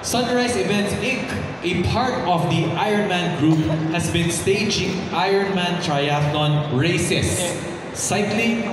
Sunrise Events Inc., a part of the Ironman Group, has been staging Ironman triathlon races, cycling,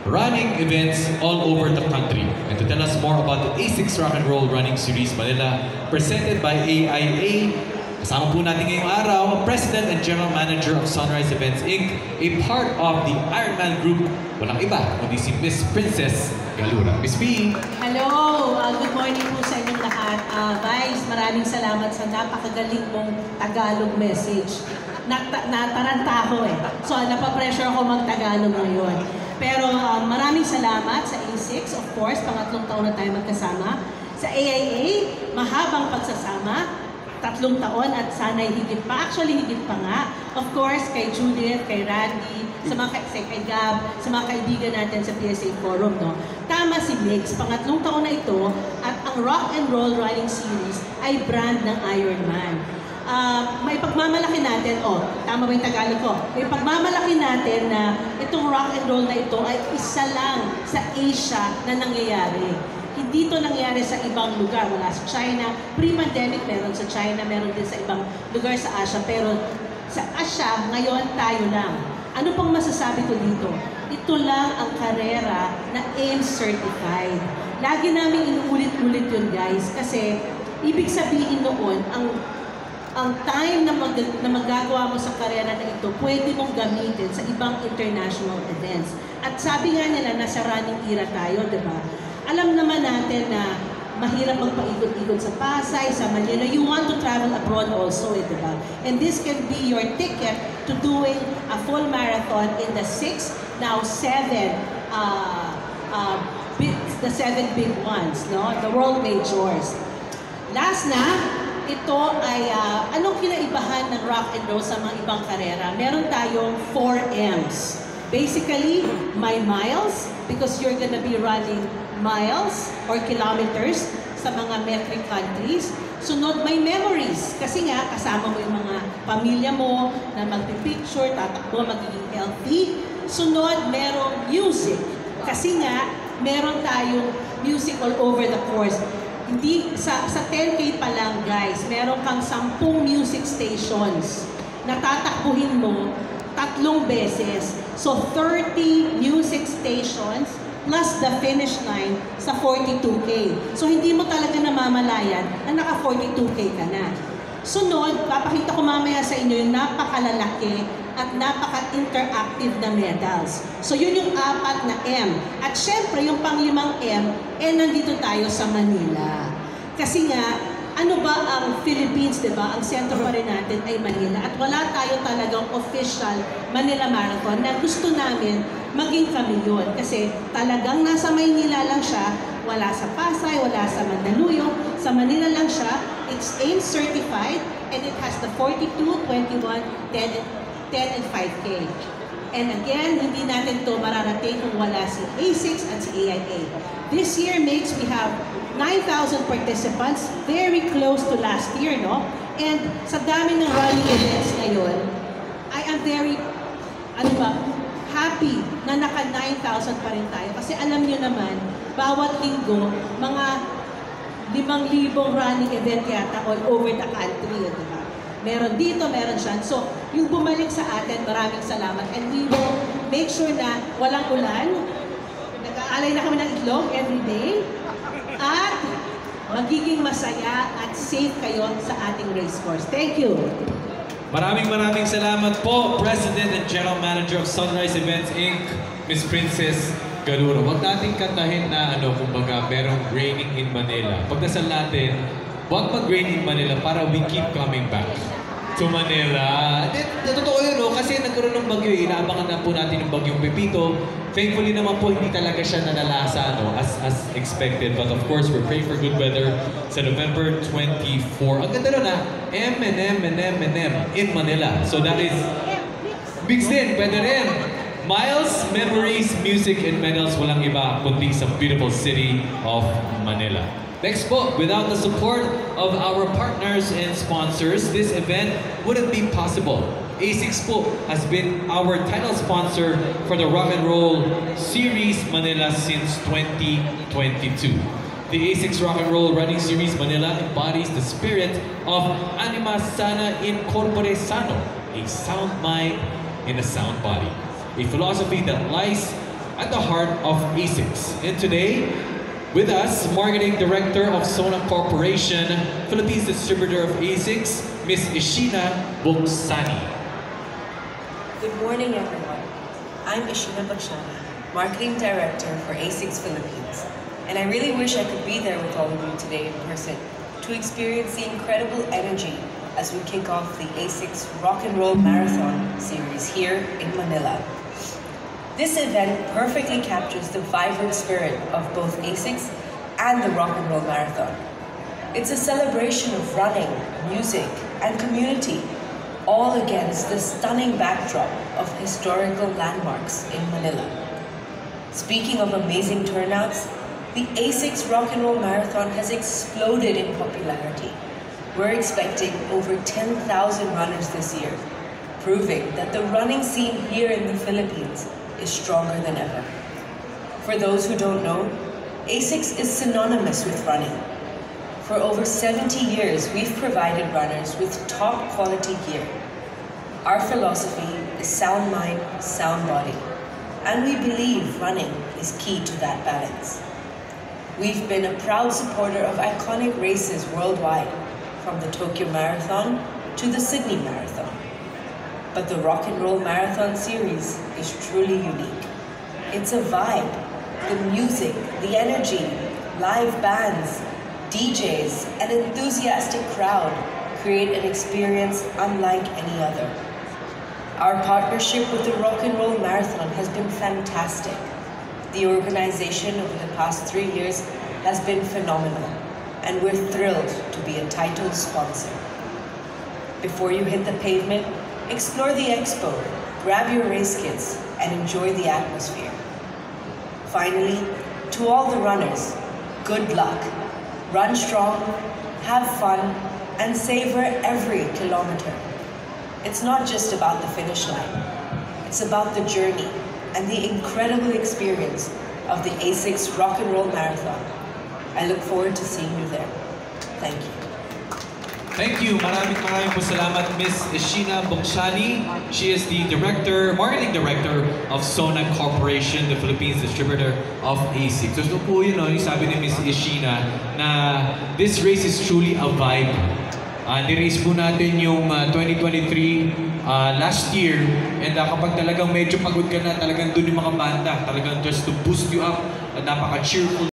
running events all over the country. And to tell us more about the A6 Rock and Roll Running Series Manila, presented by AIA, kasama po natin ngayong araw, President and General Manager of Sunrise Events Inc., a part of the Ironman Group, walang iba, kundi si Miss Princess Galura. Miss P. Hello! Good morning po sa inyong lahat. Vice, maraming salamat sa napakagaling mong Tagalog message. Nataranta ako eh. So, napapressure ako mag-Tagalog ngayon. Pero maraming salamat sa A6, of course, pangatlong taon na tayo magkasama. Sa AIA, mahabang pagsasama. 3 taon at sana'y higit pa. Actually, higit pa nga. Of course, kay Judith, kay Randy, kay Gab, sa mga kaibigan natin sa PSA Forum, no? Tama si Mix, pangatlong taon na ito at ang Rock and Roll Running Series ay brand ng Ironman. May pagmamalaki natin, tama ba yung Tagalog ko? May pagmamalaki natin na itong rock and roll na ito ay isa lang sa Asia na nangyayari. Hindi ito nangyari sa ibang lugar. Wala sa China. Pre-pandemic meron sa China, meron din sa ibang lugar sa Asia. Pero sa Asia, ngayon tayo lang. Ano pang masasabi ko dito? Ito lang ang karera na AIM certified. Lagi namin inuulit-ulit yun, guys. Kasi ibig sabihin noon, ang time na magagawa mo sa karera na ito, pwede mong gamitin sa ibang international events. At sabi nga nila, nasa running era tayo, di ba? Alam naman natin na mahirap magpaikot-ikot sa Pasay, sa Manila. You want to travel abroad also, di ba? And this can be your ticket to doing a full marathon in the 6, now 7, the 7 big ones, no? The world majors. Last na, ito ay, anong kinaibahan ng rock and roll sa mga ibang karera? Meron tayong 4 M's. Basically, my miles, because you're gonna be running miles or kilometers sa mga metric countries. Sunod, may memories. Kasi nga, kasama mo yung mga pamilya mo na magpipicture, tatakbo, magiging healthy. Sunod, merong music. Kasi nga, meron tayong music all over the course. Hindi, sa 10K pa lang, guys, meron kang 10 music stations na tatakbuhin mo 3 beses. So, 30 music stations plus the finish line sa 42K. So, hindi mo talaga namamalayan na naka 42K ka na. Sunod, papakita ko mamaya sa inyo yung napakalalaki at napaka-interactive na medals. So, yun yung 4 na M. At syempre, yung pang-5 M, nandito tayo sa Manila. Kasi nga, ano ba ang Philippines, di ba? Ang sentro pa rin natin ay Manila. At wala tayo talagang official Manila Marathon na gusto namin maging kami yun. Kasi talagang nasa Maynila lang siya, wala sa Pasay, wala sa Mandaluyong, sa Manila lang siya. It's AIM certified and it has the 42, 21, 10, and 5K. And again, hindi natin to mararating kung wala si A6 at si AIA. This year makes we have 9,000 participants, very close to last year, no? And sa dami ng running events ngayon, I am very, happy na naka 9,000 pa rin tayo. Kasi alam niyo naman, bawat linggo, mga 5,000 running event yata all over the country, di ba? Meron dito, meron siyan. So, yung bumalik sa atin, maraming salamat. And we will make sure na walang ulan. Nag-aalay na kami ng itlog every day. At magiging masaya at safe kayo sa ating race course. Thank you. Maraming salamat po, President and General Manager of Sunrise Events Inc., Miss Princess Galura. Huwag natin kantahin na kumbaga, merong raining in Manila. Pagdasal natin, huwag mag-rain in Manila para we keep coming back to Manila. Totoo yun, kasi nagkaroon ng bagyo. Inaabangan na po natin yung bagyong Pepito. Thankfully naman po, hindi talaga siya nalalasa as expected. But of course, we're praying for good weather sa November 24. Ang ganda na, M&M in Manila. So that is mixed in, pwede rin. Miles, memories, music, and medals, walang iba kundi sa beautiful city of Manila. Next po, without the support of our partners and sponsors, this event wouldn't be possible. A6 po has been our title sponsor for the Rock and Roll Series Manila since 2022. The A6 Rock and Roll Running Series Manila embodies the spirit of Anima Sana in Corpore Sano, a sound mind in a sound body, a philosophy that lies at the heart of A6. And today, with us, Marketing Director of Sona Corporation, Philippines Distributor of A6, Ms. Ishina Buksani. Good morning, everyone. I'm Ishina Buksani, Marketing Director for A6 Philippines. And I really wish I could be there with all of you today in person to experience the incredible energy as we kick off the A6 Rock and Roll Marathon series here in Manila. This event perfectly captures the vibrant spirit of both A6 and the Rock and Roll Marathon. It's a celebration of running, music, and community, all against the stunning backdrop of historical landmarks in Manila. Speaking of amazing turnouts, the A6 Rock and Roll Marathon has exploded in popularity. We're expecting over 10,000 runners this year, proving that the running scene here in the Philippines is stronger than ever. For those who don't know, A6 is synonymous with running. For over 70 years, we've provided runners with top quality gear. Our philosophy is sound mind, sound body, and we believe running is key to that balance. We've been a proud supporter of iconic races worldwide, from the Tokyo Marathon to the Sydney Marathon. But the Rock and Roll Marathon series is truly unique. It's a vibe. The music, the energy, live bands, DJs, an enthusiastic crowd create an experience unlike any other. Our partnership with the Rock and Roll Marathon has been fantastic. The organization over the past 3 years has been phenomenal, and we're thrilled to be a title sponsor. Before you hit the pavement, explore the expo, grab your race kits, and enjoy the atmosphere. Finally, to all the runners, good luck. Run strong, have fun, and savor every kilometer. It's not just about the finish line. It's about the journey and the incredible experience of the A6 Rock and Roll Marathon. I look forward to seeing you there. Thank you. Thank you. Maraming po salamat, Ms. Ishina Buksani. She is the Marketing Director of Sona Corporation, the Philippines Distributor of A6. So ito po yun, yung sabi ni Ms. Ishina na this race is truly a vibe. Ni-race po natin yung 2023 last year, and kapag talagang medyo pagod ka na, talagang dun yung mga banda, talagang just to boost you up, napaka-cheerful